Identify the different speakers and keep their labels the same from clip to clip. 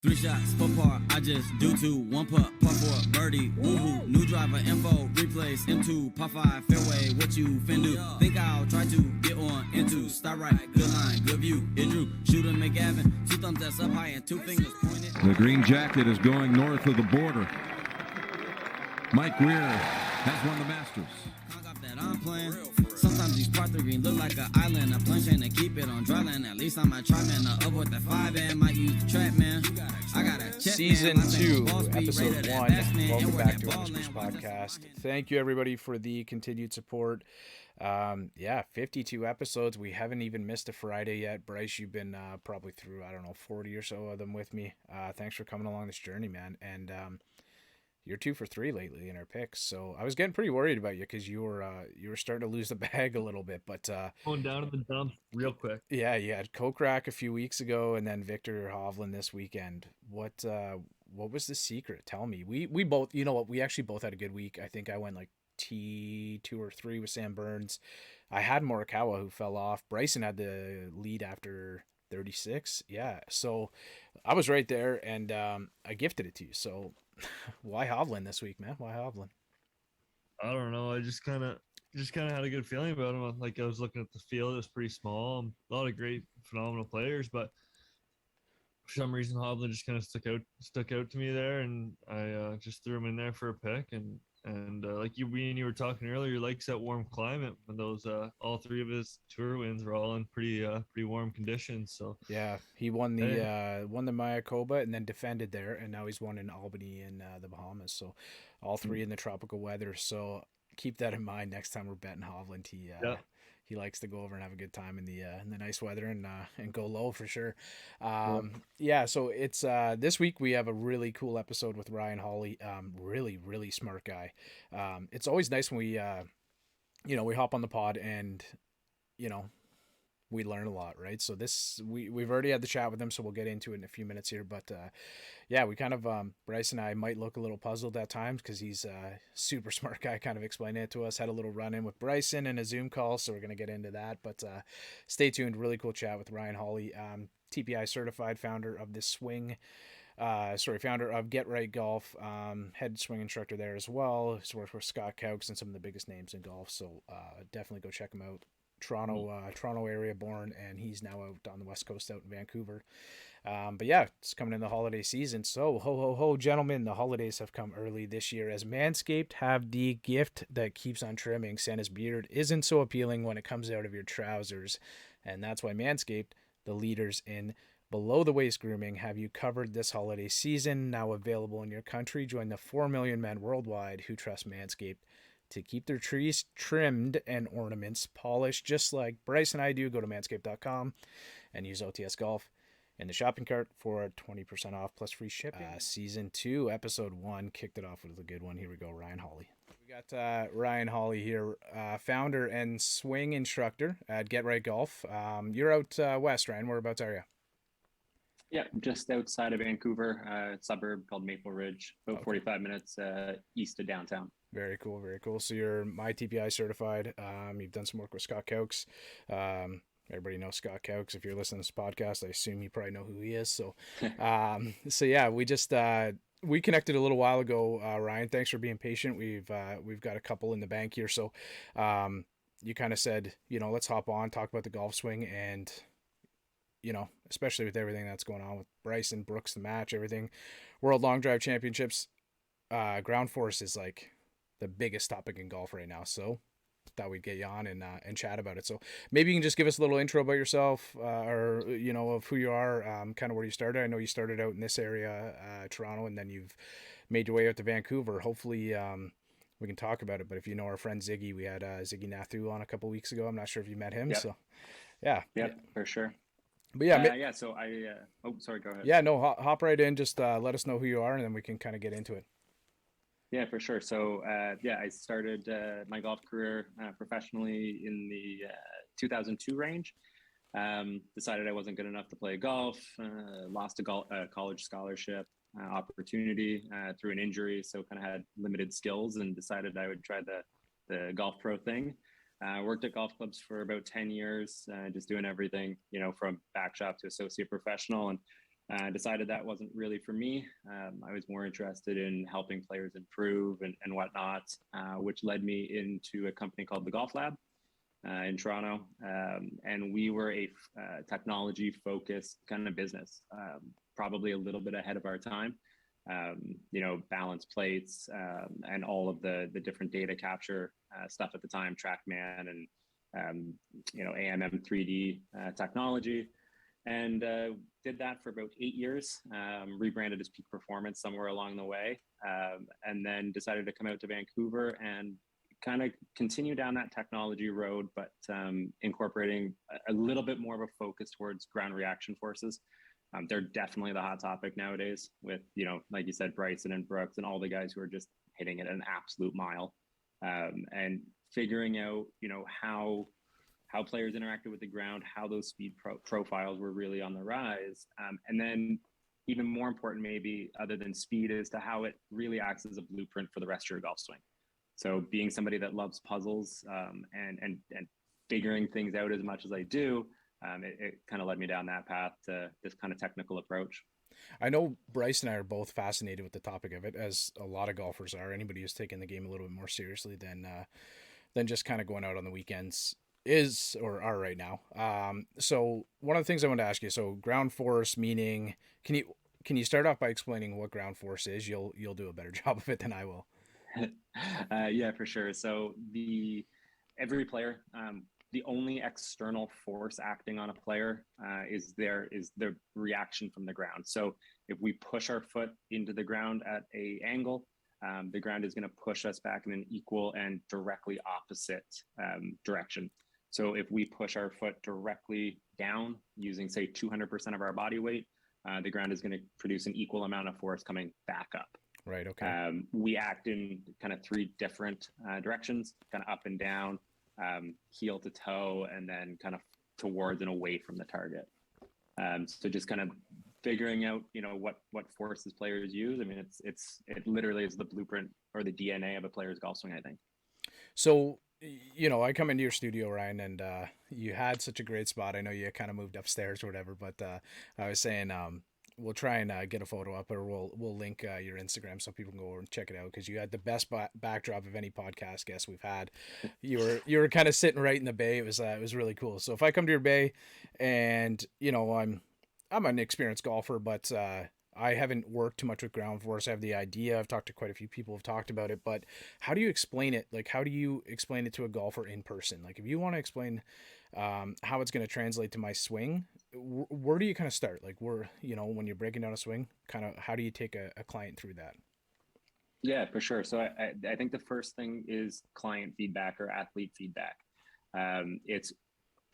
Speaker 1: 3 shots, per par, I just do 2. 1 putt, par 4, birdie, woohoo. New driver, info, replace, M2, par 5, fairway, what you fin do? Think I'll try to get on into, start right, good line, good view, it drew. Shooter McGavin, 2 thumbs that's up high and 2 fingers pointed.
Speaker 2: The green jacket is going north of the border. Mike Weir has won the Masters.
Speaker 1: That I'm playing. Sometimes these part 3 green look like an island. A plunge and to keep it on dry land. At least I might try, man. Up with the 5 and might use the trap, man. I got a check,
Speaker 3: Season
Speaker 1: man.
Speaker 3: 2, episode 1. Welcome back to
Speaker 1: Ball,
Speaker 3: Underscores Podcast. Thank you, everybody, for the continued support. 52 episodes. We haven't even missed a Friday yet. Bryce, you've been probably through, 40 or so of them with me. Thanks for coming along this journey, man. And you're 2 for 3 lately in our picks, so I was getting pretty worried about you because you were starting to lose the bag a little bit. But
Speaker 4: going down to the dumps real quick.
Speaker 3: Yeah, you had Kokrak a few weeks ago, and then Victor Hovland this weekend. What was the secret? Tell me. We both, you know what? We actually both had a good week. I think I went like T2 or 3 with Sam Burns. I had Morikawa who fell off. Bryson had the lead after 36. Yeah, so I was right there, and I gifted it to you. So. Why Hovland this week, man? Why Hovland?
Speaker 4: I don't know. I just kind of had a good feeling about him. Like I was looking at the field, it was pretty small. A lot of great, phenomenal players, but for some reason Hovland just kind of stuck out to me there, and I just threw him in there for a pick. And like you were talking earlier, he likes that warm climate. And those all 3 of his tour wins were all in pretty warm conditions. So
Speaker 3: yeah, he won the Mayakoba and then defended there, and now he's won in Albany in the Bahamas. So all 3 in the tropical weather. So keep that in mind next time we're betting Hovland. He likes to go over and have a good time in the nice weather and go low for sure. So it's this week we have a really cool episode with Ryan Holley. Really, really smart guy. It's always nice when we we hop on the pod and we learn a lot, right? So we've already had the chat with him, so we'll get into it in a few minutes here. But we kind of Bryce and I might look a little puzzled at times because he's a super smart guy, kind of explaining it to us. Had a little run in with Bryson in a Zoom call, so we're gonna get into that. But stay tuned. Really cool chat with Ryan Holley, TPI certified, founder of the Swing. Founder of Get Right Golf, head swing instructor there as well. He's worked with Scott Cowks and some of the biggest names in golf. So definitely go check him out. Toronto area born, and he's now out on the West Coast out in Vancouver. It's coming in the holiday season. So ho, gentlemen, the holidays have come early this year as Manscaped have the gift that keeps on trimming. Santa's beard isn't so appealing when it comes out of your trousers, and that's why Manscaped, the leaders in below the waist grooming, have you covered this holiday season. Now available in your country. Join the 4 million men worldwide who trust Manscaped to keep their trees trimmed and ornaments polished, just like Bryce and I do. Go to manscaped.com and use OTS Golf in the shopping cart for 20% off plus free shipping. Season 2, episode 1, kicked it off with a good one. Here we go, Ryan Holley. We got Ryan Holley here, founder and swing instructor at Get Right Golf. You're out west, Ryan. Whereabouts are you?
Speaker 5: Yeah, just outside of Vancouver, a suburb called Maple Ridge, about 45 minutes east of downtown.
Speaker 3: Very cool, very cool. So you're my TPI certified. You've done some work with Scott Cowks. Everybody knows Scott Cowks. If you're listening to this podcast, I assume you probably know who he is. So, we just we connected a little while ago. Ryan, thanks for being patient. We've got a couple in the bank here. So, you kind of said, let's hop on, talk about the golf swing, and especially with everything that's going on with Bryson, Brooks, the match, everything, World Long Drive Championships, ground force is like the biggest topic in golf right now. So thought we'd get you on and chat about it. So maybe you can just give us a little intro about yourself, of who you are, kind of where you started. I know you started out in this area, Toronto, and then you've made your way out to Vancouver. Hopefully, we can talk about it. But if you know our friend Ziggy, we had Ziggy Nathu on a couple weeks ago. I'm not sure if you met him.
Speaker 5: Yep.
Speaker 3: So yeah,
Speaker 5: for sure.
Speaker 3: But
Speaker 5: so I sorry, go ahead.
Speaker 3: Yeah, no, hop right in. Just let us know who you are, and then we can kind of get into it.
Speaker 5: Yeah, for sure. So I started my golf career professionally in the 2002 range. Decided I wasn't good enough to play golf. Lost a college scholarship opportunity through an injury, so kind of had limited skills, and decided I would try the golf pro thing. Worked at golf clubs for about 10 years, just doing everything, from back shop to associate professional, and Decided that wasn't really for me. I was more interested in helping players improve and whatnot, which led me into a company called the Golf Lab in Toronto. And we were a technology focused kind of business, probably a little bit ahead of our time. Balance plates and all of the different data capture stuff at the time, TrackMan and, AMM 3D technology. And did that for about 8 years, rebranded as Peak Performance somewhere along the way, and then decided to come out to Vancouver and kind of continue down that technology road, but incorporating a little bit more of a focus towards ground reaction forces. They're definitely the hot topic nowadays with, like you said, Bryson and Brooks and all the guys who are just hitting it an absolute mile, and figuring out, how players interacted with the ground, how those speed profiles were really on the rise. And then even more important, maybe other than speed, is to how it really acts as a blueprint for the rest of your golf swing. So being somebody that loves puzzles and figuring things out as much as I do, it kind of led me down that path to this kind of technical approach.
Speaker 3: I know Bryce and I are both fascinated with the topic of it, as a lot of golfers are. Anybody who's taking the game a little bit more seriously than just kind of going out on the weekends is or are right now. So one of the things I wanted to ask you, so ground force, meaning, can you start off by explaining what ground force is? You'll do a better job of it than I will.
Speaker 5: Yeah, for sure. So every player, the only external force acting on a player is the reaction from the ground. So if we push our foot into the ground at a angle, the ground is going to push us back in an equal and directly opposite direction. So if we push our foot directly down using, say, 200% of our body weight, the ground is going to produce an equal amount of force coming back up.
Speaker 3: Right. Okay.
Speaker 5: We act in kind of 3 different directions, kind of up and down, heel to toe, and then kind of towards and away from the target. So just kind of figuring out, what forces players use. I mean, it literally is the blueprint or the DNA of a player's golf swing, I think.
Speaker 3: So, I come into your studio, Ryan, and you had such a great spot. I know you kind of moved upstairs or whatever, but I was saying we'll try and get a photo up, or we'll link your Instagram so people can go over and check it out, because you had the best backdrop of any podcast guest we've had. You were kind of sitting right in the bay. It was really cool. So if I come to your bay, and I'm an experienced golfer, but I haven't worked too much with ground force. I have the idea. I've talked to quite a few people who've talked about it, but how do you explain it? Like, how do you explain it to a golfer in person? Like, if you want to explain how it's going to translate to my swing, where do you kind of start? Like, when you're breaking down a swing, kind of how do you take a client through that?
Speaker 5: Yeah, for sure. So I think the first thing is client feedback or athlete feedback. It's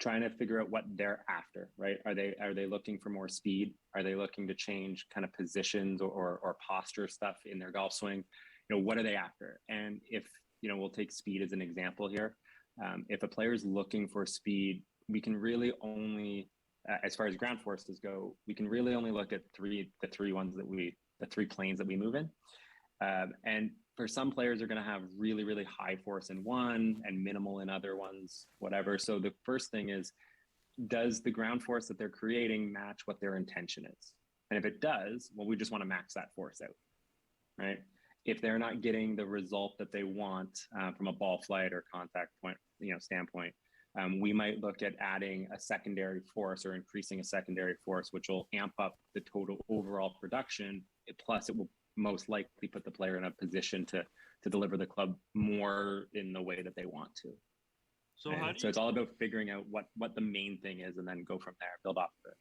Speaker 5: trying to figure out what they're after, right? Are they looking for more speed? Are they looking to change kind of positions or posture stuff in their golf swing? What are they after? And if, we'll take speed as an example here. If a player is looking for speed, we can really only, as far as ground forces go, we can really only look at the three planes that we move in. And for some players, they're going to have really, really high force in one and minimal in other ones, whatever. So the first thing is, does the ground force that they're creating match what their intention is? And if it does, well, we just want to max that force out, right? If they're not getting the result that they want from a ball flight or contact point, standpoint, we might look at adding a secondary force or increasing a secondary force, which will amp up the total overall production. Plus, it will most likely put the player in a position to deliver the club more in the way that they want to. So it's all about figuring out what the main thing is, and then go from there, build off of it.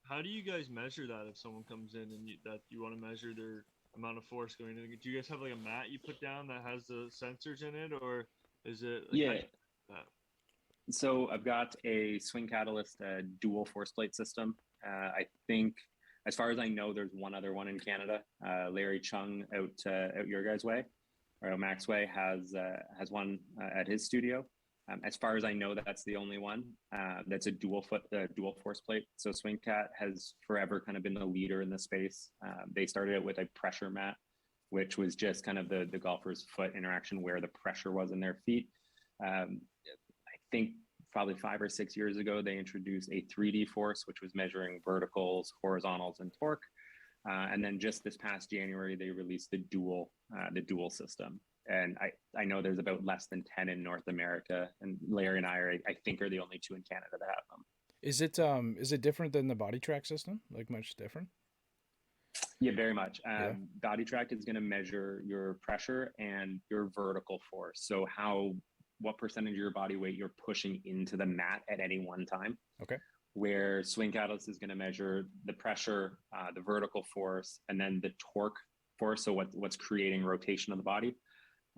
Speaker 4: How do you guys measure that if someone comes in and you want to measure their amount of force going in? Do you guys have like a mat you put down that has the sensors in it, or is it
Speaker 5: So I've got a Swing Catalyst dual force plate system. I think, as far as I know, there's one other one in Canada. Larry Chung out your guys' way, or Max Way, has one at his studio. As far as I know, that's the only one that's a dual force plate. So Swing Cat has forever kind of been the leader in the space. They started it with a pressure mat, which was just kind of the golfer's foot interaction where the pressure was in their feet. I think probably 5 or 6 years ago, they introduced a 3D force, which was measuring verticals, horizontals, and torque. And then just this past January, they released the dual system. And I know there's about less than 10 in North America, and Larry and I think are the only two in Canada that have them.
Speaker 3: Is it different than the body track system? Like much different?
Speaker 5: Yeah, very much.
Speaker 3: Yeah.
Speaker 5: Body track is going to measure your pressure and your vertical force. So what percentage of your body weight you're pushing into the mat at any one time.
Speaker 3: Okay.
Speaker 5: Where Swing Catalyst is going to measure the pressure, the vertical force, and then the torque force. So what's creating rotation of the body,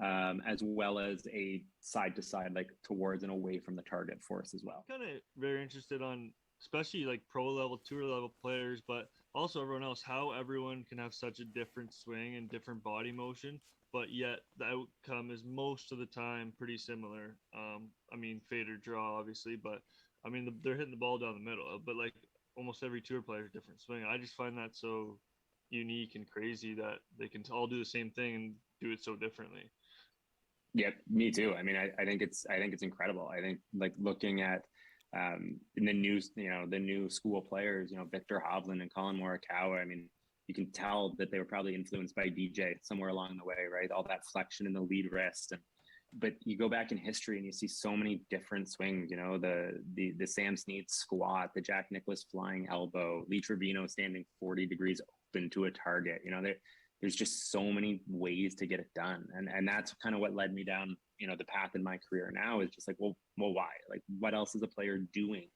Speaker 5: as well as a side to side, like towards and away from the target force as well.
Speaker 4: Kind of very interested on, especially like pro level, tour level players, but also everyone else, how everyone can have such a different swing and different body motion, but yet the outcome is most of the time pretty similar. I mean, fade or draw, obviously, but I mean, they're hitting the ball down the middle, but like almost every tour player is different swing. I just find that so unique and crazy that they can all do the same thing and do it so differently.
Speaker 5: Yeah, me too. I mean, I think it's incredible. I think like looking at in the new school players, Victor Hovland and Colin Morikawa. I mean, you can tell that they were probably influenced by DJ somewhere along the way, right? All that flexion in the lead wrist, but you go back in history and you see so many different swings. The Sam Snead squat, the Jack Nicklaus flying elbow, Lee Trevino standing 40 degrees open to a target. There's just so many ways to get it done, and that's kind of what led me down the path in my career now, is just like, well, why? Like, what else is a player doing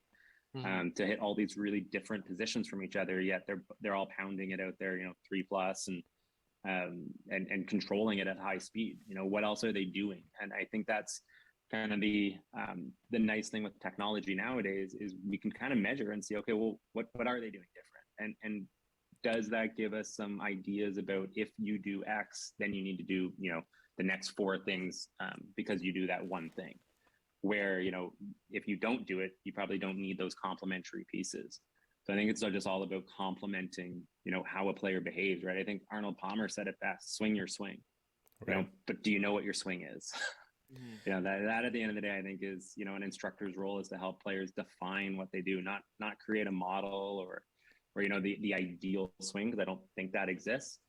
Speaker 5: to hit all these really different positions from each other, yet they're all pounding it out there, 3+ and controlling it at high speed. What else are they doing? And I think that's kind of the nice thing with technology nowadays, is we can kind of measure and see, okay, well, what are they doing different? And does that give us some ideas about, if you do X, then you need to do, the next 4 things because you do that one thing, where, if you don't do it, you probably don't need those complementary pieces. So I think it's just all about complementing, how a player behaves, right? I think Arnold Palmer said it best: swing your swing,
Speaker 3: right.
Speaker 5: But do you know what your swing is? That at the end of the day, I think is, an instructor's role is to help players define what they do, not create a model or the ideal swing, because I don't think that exists.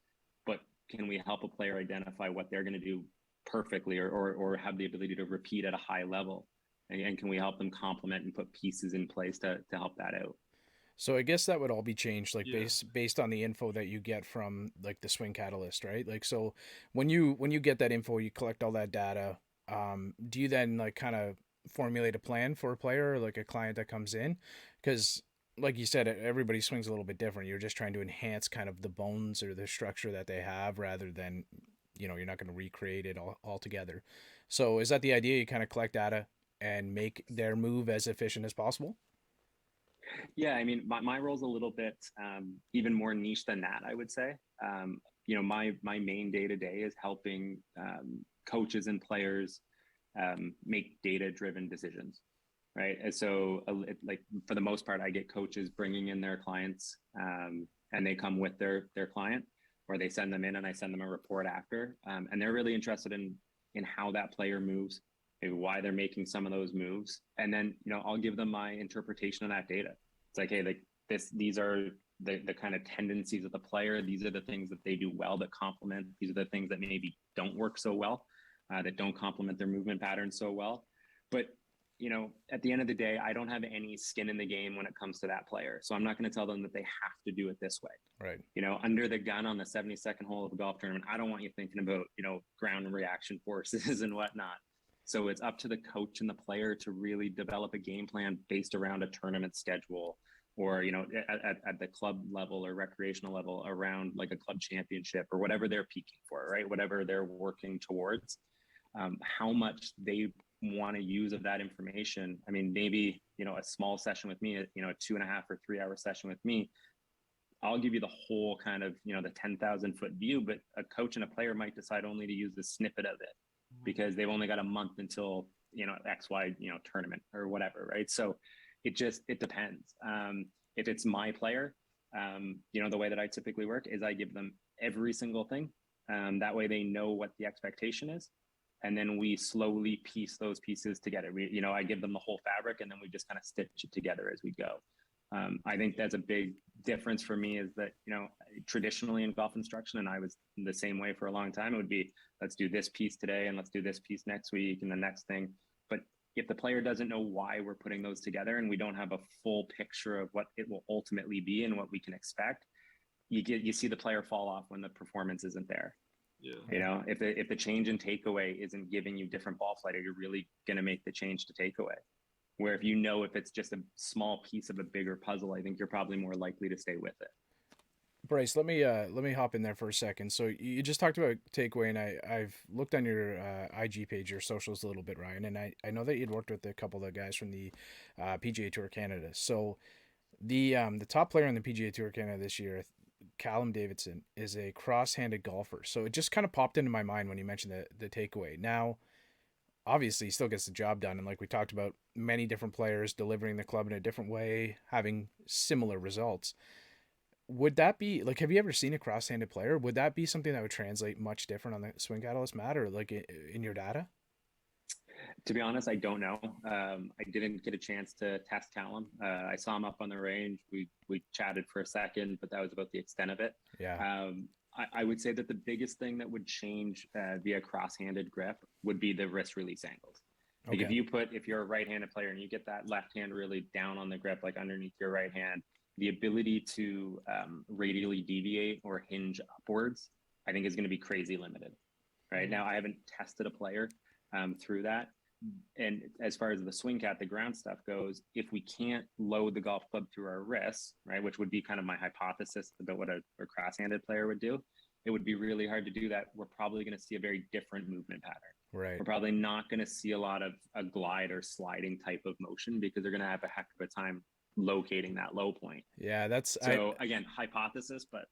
Speaker 5: But can we help a player identify what they're going to do perfectly, or have the ability to repeat at a high level? And can we help them complement and put pieces in place to help that out?
Speaker 3: So I guess that would all be changed, like based on the info that you get from like the Swing Catalyst, right? Like, so when you get that info, you collect all that data. Do you then like kind of formulate a plan for a player, or like a client that comes in? Because like you said, everybody swings a little bit different. You're just trying to enhance kind of the bones or the structure that they have, rather than, you're not going to recreate it all together. So is that the idea? You kind of collect data and make their move as efficient as possible?
Speaker 5: Yeah, I mean, my role is a little bit even more niche than that, I would say. My main day-to-day is helping coaches and players make data-driven decisions. Right. And so like for the most part, I get coaches bringing in their clients and they come with their client, or they send them in and I send them a report after. And they're really interested in how that player moves, maybe why they're making some of those moves. And then, I'll give them my interpretation of that data. It's like, hey, like these are the kind of tendencies of the player. These are the things that they do well that complement. These are the things that maybe don't work so well, that don't complement their movement patterns so well. But at the end of the day, I don't have any skin in the game when it comes to that player. So I'm not going to tell them that they have to do it this way.
Speaker 3: Right.
Speaker 5: Under the gun on the 72nd hole of a golf tournament, I don't want you thinking about, ground and reaction forces and whatnot. So it's up to the coach and the player to really develop a game plan based around a tournament schedule, or, at the club level or recreational level, around like a club championship or whatever they're peaking for, right? Whatever they're working towards, how much they want to use of that information. I mean, maybe, a small session with me, a 2.5 or 3 hour session with me, I'll give you the whole kind of, the 10,000 foot view, but a coach and a player might decide only to use the snippet of it because they've only got a month until, XY, tournament or whatever. Right. So it depends. If it's my player, the way that I typically work is I give them every single thing. That way they know what the expectation is. and then we slowly piece those pieces together. I give them the whole fabric, and then we just kind of stitch it together as we go. I think that's a big difference for me, is that, traditionally in golf instruction, and I was the same way for a long time, it would be, let's do this piece today and let's do this piece next week and the next thing. But if the player doesn't know why we're putting those together, and we don't have a full picture of what it will ultimately be and what we can expect, you see the player fall off when the performance isn't there.
Speaker 4: Yeah.
Speaker 5: If the change in takeaway isn't giving you different ball flight, are you really going to make the change to takeaway? Where if it's just a small piece of a bigger puzzle, I think you're probably more likely to stay with it.
Speaker 3: Bryce, let me hop in there for a second. So you just talked about takeaway, and I've looked on your IG page, your socials a little bit, Ryan, and I know that you'd worked with a couple of guys from the PGA Tour Canada. So the top player on the PGA Tour Canada this year, Callum Davidson, is a cross-handed golfer. So it just kind of popped into my mind when you mentioned the takeaway. Now, obviously, he still gets the job done, and like we talked about, many different players delivering the club in a different way, having similar results. Would that be like, have you ever seen a cross-handed player? Would that be something that would translate much different on the Swing Catalyst mat, or like in your data?
Speaker 5: To be honest, I don't know. I didn't get a chance to test Callum. I saw him up on the range. We chatted for a second, but that was about the extent of it.
Speaker 3: Yeah.
Speaker 5: I would say that the biggest thing that would change via cross-handed grip would be the wrist release angles. Like
Speaker 3: Okay.
Speaker 5: if you're a right-handed player and you get that left hand really down on the grip, like underneath your right hand, the ability to radially deviate or hinge upwards, I think is going to be crazy limited. Right now, I haven't tested a player through that. And as far as the swing cat, the ground stuff goes, if we can't load the golf club through our wrists, right, which would be kind of my hypothesis about what a cross-handed player would do, it would be really hard to do that. We're probably going to see a very different movement pattern.
Speaker 3: Right.
Speaker 5: We're probably not going to see a lot of a glide or sliding type of motion, because they're going to have a heck of a time locating that low point.
Speaker 3: Yeah, that's
Speaker 5: again, hypothesis, but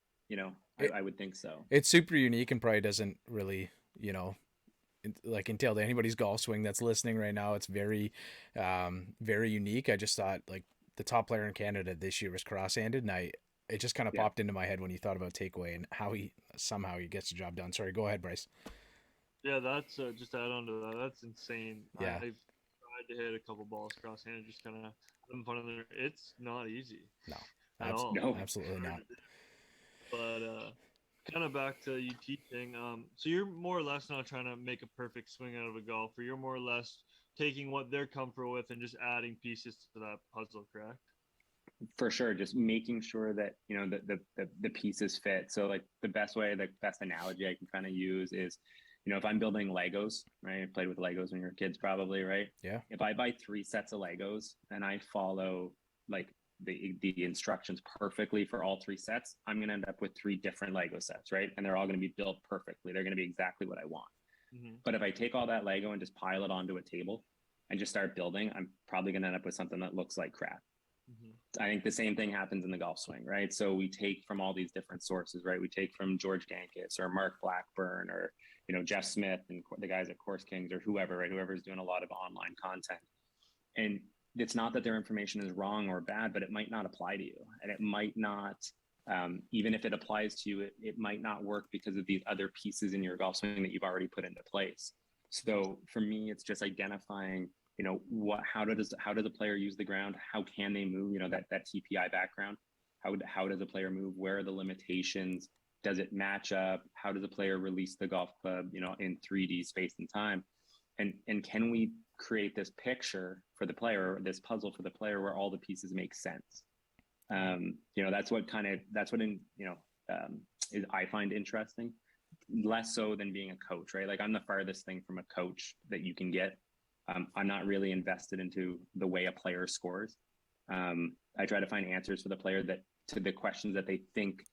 Speaker 5: I would think so.
Speaker 3: It's super unique and probably doesn't really, like entail to anybody's golf swing that's listening right now. It's very, very unique. I just thought like the top player in Canada this year was cross-handed, and it just kind of popped into my head when you thought about takeaway and how he gets the job done. Sorry, go ahead, Bryce.
Speaker 4: Yeah, that's just to add on to that. That's insane.
Speaker 3: Yeah.
Speaker 4: I've tried to hit a couple balls cross-handed, just kind of having fun in there. It's not easy.
Speaker 3: No,
Speaker 4: at all.
Speaker 5: No.
Speaker 3: Absolutely not.
Speaker 4: But kind of back to you teaching. So you're more or less not trying to make a perfect swing out of a golfer. You're more or less taking what they're comfortable with and just adding pieces to that puzzle, correct?
Speaker 5: For sure, just making sure that the pieces fit. So like the best analogy I can kind of use is, if I'm building Legos, right? I played with Legos when you were kids, probably, right?
Speaker 3: Yeah.
Speaker 5: If I buy 3 sets of Legos and I follow like the instructions perfectly for all 3 sets, I'm going to end up with 3 different Lego sets, right? And they're all going to be built perfectly. They're going to be exactly what I want.
Speaker 4: Mm-hmm.
Speaker 5: But if I take all that Lego and just pile it onto a table and just start building, I'm probably going to end up with something that looks like crap. Mm-hmm. I think the same thing happens in the golf swing, right? So we take from all these different sources, right? We take from George Gankis or Mark Blackburn or, Jeff Smith and the guys at Course Kings or whoever, right? Whoever's doing a lot of online content. And it's not that their information is wrong or bad, but it might not apply to you. And it might not, even if it applies to you, it might not work because of these other pieces in your golf swing that you've already put into place. So for me, it's just identifying, how does a player use the ground? How can they move? That TPI background. How does a player move? Where are the limitations? Does it match up? How does a player release the golf club, in 3D space and time? And can we create this picture for the player, this puzzle for the player, where all the pieces make sense? That's what I find interesting, less so than being a coach, right? Like I'm the farthest thing from a coach that you can get. I'm not really invested into the way a player scores. I try to find answers for the player to the questions that they think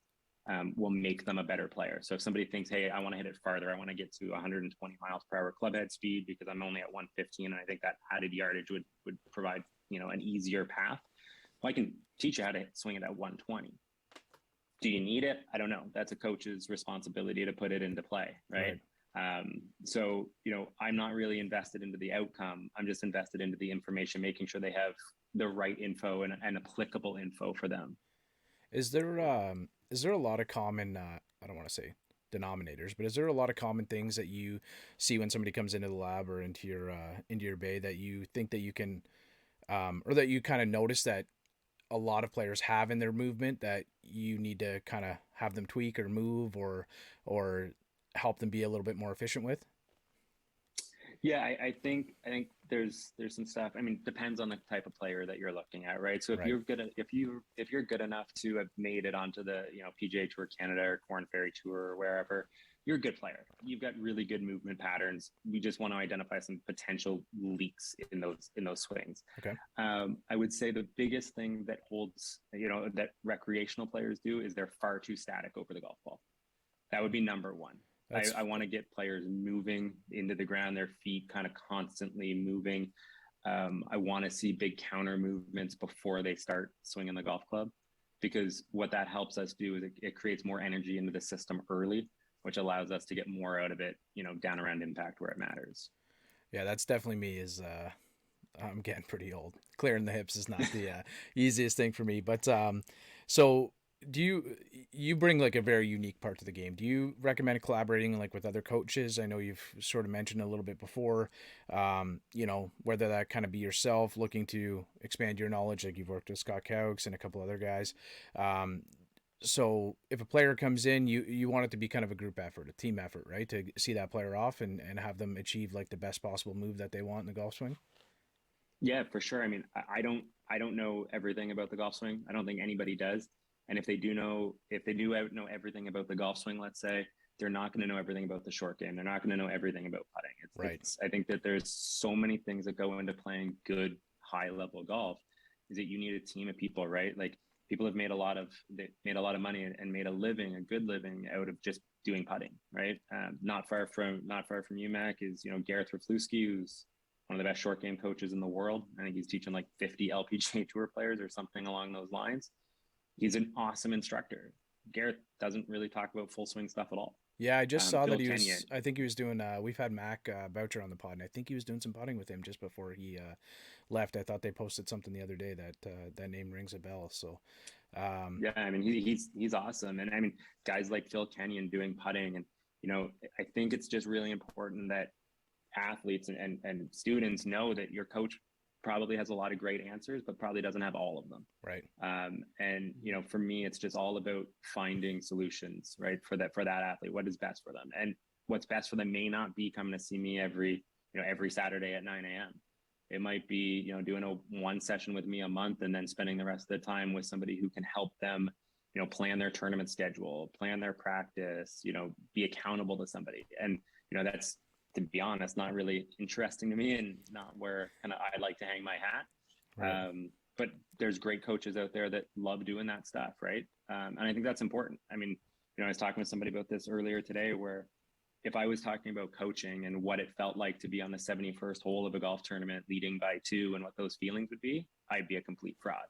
Speaker 5: will make them a better player. So if somebody thinks, hey, I want to hit it farther, I want to get to 120 miles per hour club head speed because I'm only at 115, and I think that added yardage would provide an easier path. Well, I can teach you how to swing it at 120. Do you need it? I don't know. That's a coach's responsibility to put it into play, right? So I'm not really invested into the outcome. I'm just invested into the information, making sure they have the right info and applicable info for them.
Speaker 3: Is there a lot of common I don't want to say denominators, but is there a lot of common things that you see when somebody comes into the lab or into your bay that you think that you can, or that you kind of notice that a lot of players have in their movement that you need to kind of have them tweak or move or help them be a little bit more efficient with?
Speaker 5: Yeah, I think there's some stuff. I mean, depends on the type of player that you're looking at, right? So if
Speaker 3: Right.
Speaker 5: you're good at, if you're good enough to have made it onto the PGA Tour Canada or Corn Ferry Tour or wherever, you're a good player. You've got really good movement patterns. We just want to identify some potential leaks in those swings.
Speaker 3: Okay.
Speaker 5: I would say the biggest thing that holds that recreational players do is they're far too static over the golf ball. That would be number one. I want to get players moving into the ground, their feet kind of constantly moving. I want to see big counter movements before they start swinging the golf club, because what that helps us do is it creates more energy into the system early, which allows us to get more out of it, down around impact where it matters.
Speaker 3: Yeah, that's definitely me. I'm getting pretty old. Clearing the hips is not the easiest thing for me. But so do you bring like a very unique part to the game? Do you recommend collaborating like with other coaches? I know you've sort of mentioned a little bit before, whether that kind of be yourself looking to expand your knowledge, like you've worked with Scott Cowicks and a couple other guys. So if a player comes in, you want it to be kind of a group effort, a team effort, right? To see that player off and have them achieve like the best possible move that they want in the golf swing.
Speaker 5: Yeah, for sure. I mean, I don't know everything about the golf swing. I don't think anybody does. And if they do know everything about the golf swing, let's say, they're not going to know everything about the short game. They're not going to know everything about putting.
Speaker 3: Right.
Speaker 5: I think that there's so many things that go into playing good high level golf, is that you need a team of people, right? Like people have made a lot of money and made a good living out of just doing putting, right? Not far from you, Mac, is Gareth Raflewski, who's one of the best short game coaches in the world. I think he's teaching like 50 LPGA Tour players or something along those lines. He's an awesome instructor. Gareth doesn't really talk about full swing stuff at all.
Speaker 3: Yeah, I just saw
Speaker 5: Phil
Speaker 3: that he was.
Speaker 5: Kenyon.
Speaker 3: I think he was doing. We've had Mac Boucher on the pod, and I think he was doing some putting with him just before he left. I thought they posted something the other day that name rings a bell. So,
Speaker 5: yeah, I mean he's awesome, and I mean guys like Phil Kenyon doing putting, and I think it's just really important that athletes and students know that your coach probably has a lot of great answers, but probably doesn't have all of them.
Speaker 3: right.
Speaker 5: And for me, it's just all about finding solutions, right? For that athlete, what is best for them, and what's best for them may not be coming to see me every Saturday at 9 a.m. It might be, doing one session with me a month and then spending the rest of the time with somebody who can help them, plan their tournament schedule, plan their practice, be accountable to somebody. And, that's, to be honest, not really interesting to me and not where kind of I like to hang my hat.
Speaker 3: Right.
Speaker 5: But there's great coaches out there that love doing that stuff, right? And I think that's important. I mean, I was talking with somebody about this earlier today, where if I was talking about coaching and what it felt like to be on the 71st hole of a golf tournament leading by 2 and what those feelings would be, I'd be a complete fraud.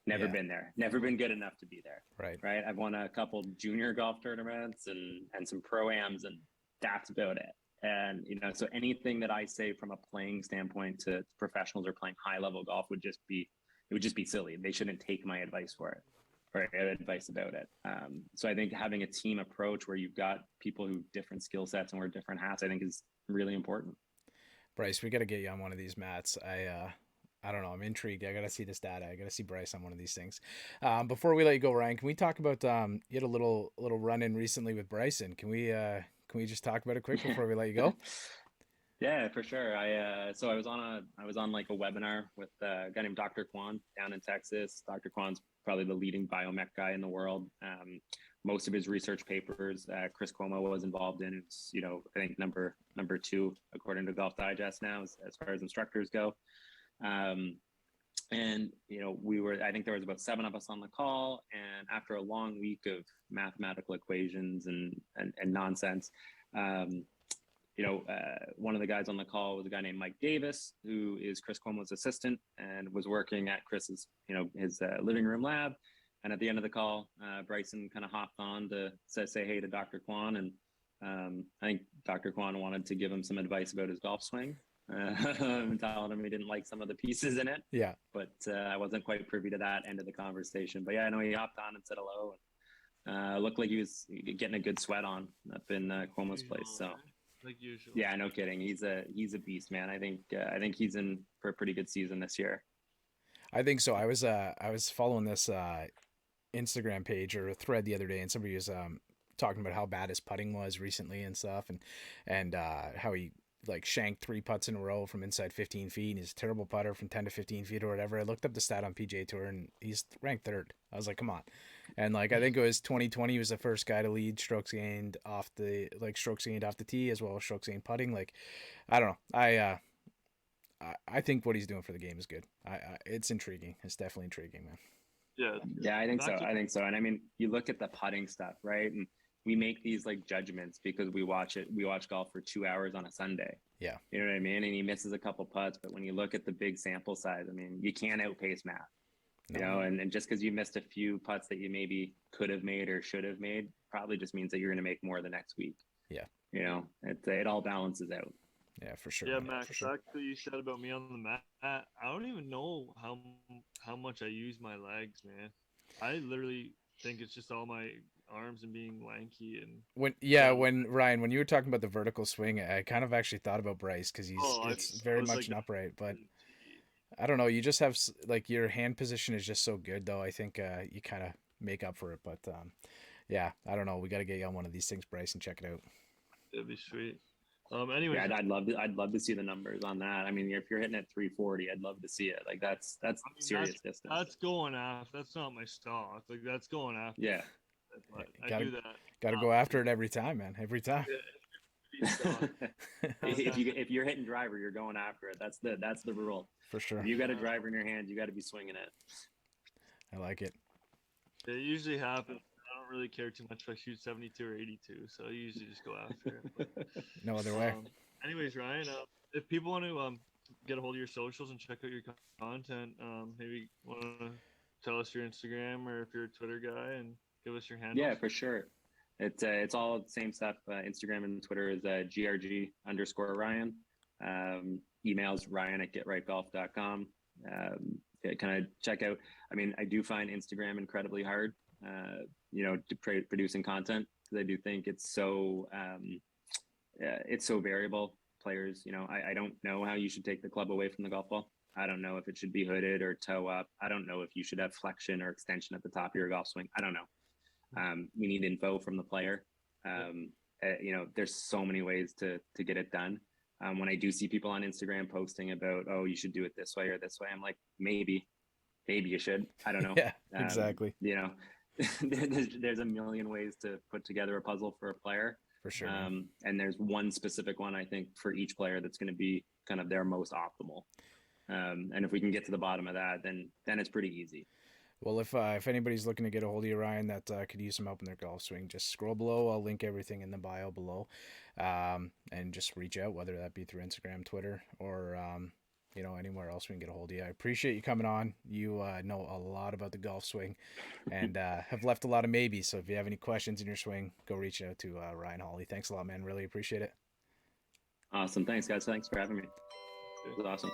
Speaker 5: Never been there. Never been good enough to be there. Right. I've won a couple junior golf tournaments and some pro-ams, and that's about it. And, so anything that I say from a playing standpoint to professionals or playing high level golf would just be silly. They shouldn't take my advice for it or advice about it. So I think having a team approach where you've got people who have different skill sets and wear different hats, I think is really important. Bryce,
Speaker 3: we got to get you on one of these mats. I don't know. I'm intrigued. I got to see this data. I got to see Bryce on one of these things. Before we let you go, Ryan, can we talk about, you had a little run in recently with Bryson. Can we just talk about it quick before we let you go?
Speaker 5: Yeah, for sure. So I was on like a webinar with a guy named Dr. Kwan down in Texas. Dr. Kwan's probably the leading biomech guy in the world. Most of his research papers, Chris Cuomo was involved in. It's, I think number 2 according to Golf Digest now, as far as instructors go. And I think there was about 7 of us on the call, and after a long week of mathematical equations and nonsense, one of the guys on the call was a guy named Mike Davis, who is Chris Cuomo's assistant and was working at Chris's, his living room lab. And at the end of the call, Bryson kind of hopped on to say hey to Dr. Kwan. And I think Dr. Kwan wanted to give him some advice about his golf swing. Telling him he didn't like some of the pieces in it.
Speaker 3: Yeah.
Speaker 5: But I wasn't quite privy to that end of the conversation. But yeah, I know he hopped on and said hello. Looked like he was getting a good sweat on up in Cuomo's place. So
Speaker 4: like usual.
Speaker 5: yeah, no kidding. He's a beast, man. I think he's in for a pretty good season this year.
Speaker 3: I think so. I was following this Instagram page or a thread the other day, and somebody was talking about how bad his putting was recently and stuff, and how he like shanked 3 putts in a row from inside 15 feet, and he's a terrible putter from 10 to 15 feet or whatever. I looked up the stat on PGA Tour, and he's ranked 3rd. I was like, come on. And like, I think it was 2020, he was the first guy to lead strokes gained off the tee, as well as strokes gained putting. Like, I don't know. I think what he's doing for the game is good. It's intriguing. It's definitely intriguing, man.
Speaker 5: Yeah, I think so. And I mean, you look at the putting stuff, right? And we make these like judgments because we watch golf for 2 hours on a Sunday.
Speaker 3: Yeah.
Speaker 5: You know what I mean? And he misses a couple putts, but when you look at the big sample size, I mean, you can't outpace math. You know, and just because you missed a few putts that you maybe could have made or should have made probably just means that you're going to make more the next week.
Speaker 3: Yeah.
Speaker 5: You know, it all balances out.
Speaker 3: Yeah, for sure.
Speaker 4: Yeah, Max, back to what you said about me on the mat. I don't even know how much I use my legs, man. I literally think it's just all my arms and being lanky and when you were talking about the vertical swing, I kind of actually thought about Bryce because it's very much like an upright, but I don't know. You just have like your hand position is just so good, though. I think you kind of make up for it. But yeah, I don't know. We got to get you on one of these things, Bryce, and check it out. That'd be sweet. Anyway,
Speaker 5: yeah, I'd love to see the numbers on that. I mean, if you're hitting at 340, I'd love to see it. Like that's serious distance.
Speaker 4: That's going after. That's not my stock. Like that's going after.
Speaker 5: Yeah.
Speaker 4: I do that.
Speaker 3: Got to go after it every time, man. Every time.
Speaker 5: if you're hitting driver, you're going after it. That's the rule.
Speaker 3: For sure.
Speaker 5: If you got a driver in your hand, you got to be swinging it.
Speaker 3: I like it.
Speaker 4: It usually happens. I don't really care too much if I shoot 72 or 82, so I usually just go after it. But,
Speaker 3: no other way.
Speaker 4: Anyways, Ryan, if people want to get a hold of your socials and check out your content, maybe want to tell us your Instagram or if you're a Twitter guy and give us your handles.
Speaker 5: Yeah, for sure. It's all the same stuff. Instagram and Twitter is grg_Ryan. Emails ryan@getrightgolf.com. Kind of check out. I mean, I do find Instagram incredibly hard. Producing content because I do think it's so variable. Players, I don't know how you should take the club away from the golf ball. I don't know if it should be hooded or toe up. I don't know if you should have flexion or extension at the top of your golf swing. I don't know. We need info from the player. There's so many ways to get it done. When I do see people on Instagram posting about, oh, you should do it this way or this way, I'm like, maybe you should. I don't know.
Speaker 3: Yeah, exactly.
Speaker 5: There's a million ways to put together a puzzle for a player.
Speaker 3: For sure.
Speaker 5: And there's one specific one, I think, for each player that's going to be kind of their most optimal. And if we can get to the bottom of that, then it's pretty easy.
Speaker 3: Well, if anybody's looking to get a hold of you, Ryan, that could use some help in their golf swing, just scroll below. I'll link everything in the bio below, and just reach out, whether that be through Instagram, Twitter, or anywhere else we can get a hold of you. I appreciate you coming on. You know a lot about the golf swing, and have left a lot of maybes. So if you have any questions in your swing, go reach out to Ryan Hawley. Thanks a lot, man. Really appreciate it.
Speaker 5: Awesome. Thanks, guys. Thanks for having me. It was awesome.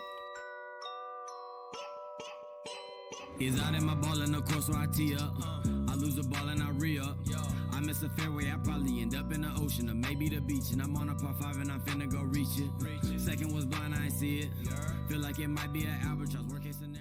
Speaker 1: Is out in my ball in the course where I tee up. I lose the ball and I re-up. I miss a fairway, I probably end up in the ocean or maybe the beach. And I'm on a par 5 and I'm finna go reach it. Second was blind, I ain't see it. Feel like it might be an albatross. Worst case scenario.